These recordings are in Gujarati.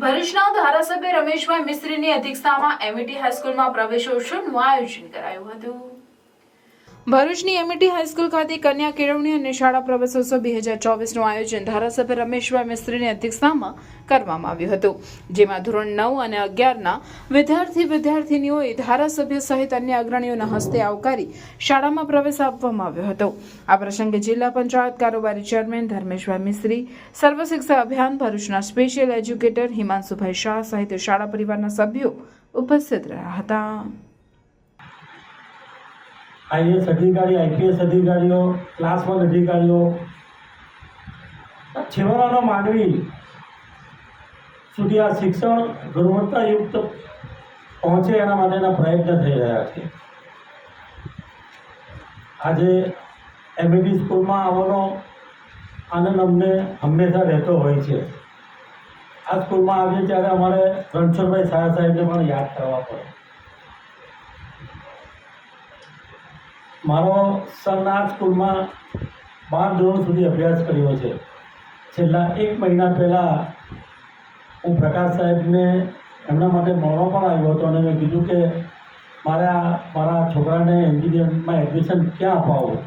ભરૂચના ધારાસભ્ય રમેશભાઈ મિસ્ત્રીની અધ્યક્ષતામાં એમઈટી હાઈસ્કૂલમાં પ્રવેશોત્સવનું આયોજન કરાયું હતું। ભરૂચની એમઈટી હાઈસ્કૂલ ખાતે કન્યા કેળવણી અને શાળા પ્રવેશોત્સવ 2024નું આયોજન ધારાસભ્ય રમેશભાઈ મિસ્ત્રીની અધ્યક્ષતામાં કરવામાં આવ્યું હતું, જેમાં ધોરણ 9 અને 11ના વિદ્યાર્થીનીઓએ ધારાસભ્ય સહિત અન્ય અગ્રણીઓના હસ્તે આવકારી શાળામાં પ્રવેશ આપવામાં આવ્યો હતો। આ પ્રસંગે જિલ્લા પંચાયત કારોબારી ચેરમેન ધર્મેશભાઈ મિસ્ત્રી, સર્વ શિક્ષા અભિયાન ભરૂચના સ્પેશિયલ એજ્યુકેટર હિમાંશુભાઈ શાહ સહિત શાળા પરિવારના સભ્યો ઉપસ્થિત રહ્યા હતા। आईएएस अधिकारी, आईपीएस अधिकारीओ, क्लास 1 अधिकारीओ, छेवाડાનો માનવી સુધી આ શિક્ષણ ગુણવત્તાયુક્ત પહોંચે એના માટેના પ્રયત્ન થઈ રહ્યા છે। આજે એમઈટી સ્કૂલમાં આવવાનો આનંદ અમને હંમેશા રહેતો હોય છે। આ સ્કૂલમાં આવીએ ત્યારે અમારે રણછોડભાઈ શાહ સાહેબને પણ યાદ કરવા પડે। મારો સન આ સ્કૂલમાં 12 ધોરણ સુધી અભ્યાસ કર્યો છે। છેલ્લા 1 મહિના પહેલાં હું પ્રકાશ સાહેબને એમના માટે મળવા પણ આવ્યો હતો અને મેં કીધું કે મારા છોકરાને એન્જિનિયરિંગમાં એડમિશન ક્યાં અપાવું।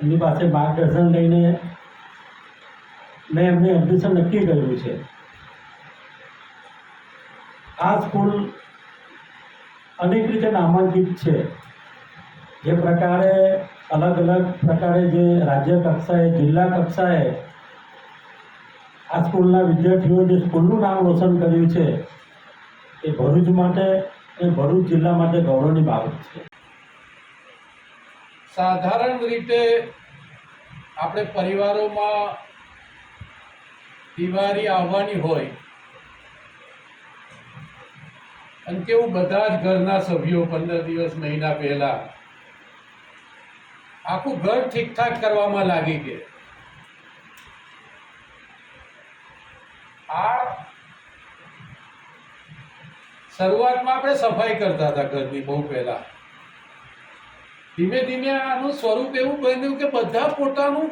એમની પાસે માર્ગદર્શન લઈને મેં એમને એડમિશન નક્કી કર્યું છે। આ સ્કૂલ અનેક રીતે નામાંકિત છે। જે પ્રકારે અલગ અલગ પ્રકારે જે રાજ્ય કક્ષાએ, જિલ્લા કક્ષાએ આ સ્કૂલના વિદ્યાર્થીઓએ જે સ્કૂલનું નામ રોશન કર્યું છે એ ભરૂચ માટે અને ભરૂચ જિલ્લા માટે ગૌરવની બાબત છે। સાધારણ રીતે આપણે પરિવારોમાં દિવાળી આવવાની હોય અને કેવું બધા જ ઘરના સભ્યો 15 દિવસ મહિના પહેલા આખું ઘર ઠીકઠાક કરવામાં લાગી ગયા। આ શરૂઆતમાં આપણે સફાઈ કરતા હતા ઘરની બહુ પહેલા, ધીમે ધીમે આનું સ્વરૂપ એવું બન્યું કે બધા પોતાનું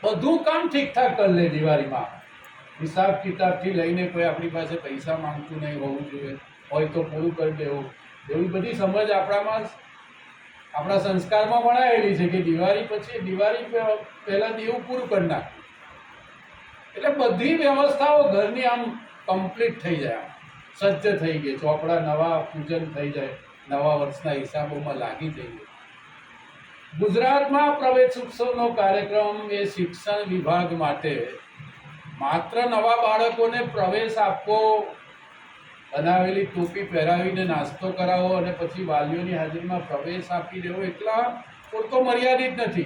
બધું કામ ઠીકઠાક કરી લે। દિવાળીમાં હિસાબ કિતાબથી લઈને કોઈ આપણી પાસે પૈસા માંગતું નહીં હોવું જોઈએ, હોય તો પૂરું કરી દેવું, એવી બધી સમજ આપણા સંસ્કારમાં વણાયેલી છે કે દિવાળી પહેલાં દેવું પૂરું કરી નાખ્યું એટલે બધી વ્યવસ્થાઓ ઘરની આમ કમ્પ્લીટ થઈ જાય, સજ્જ થઈ ગઈ, ચોપડા નવા પૂજન થઈ જાય, નવા વર્ષના હિસાબોમાં લાગી થઈ ગઈ। ગુજરાતમાં પ્રવેશોત્સવનો કાર્યક્રમ એ શિક્ષણ વિભાગ માટે માત્ર નવા બાળકોને પ્રવેશ આપવો, બનાવેલી ટોપી પહેરાવીને નાસ્તો કરાવો અને પછી વાલીઓની હાજરીમાં પ્રવેશ આપી દેવો એટલા પૂરતો મર્યાદિત નથી।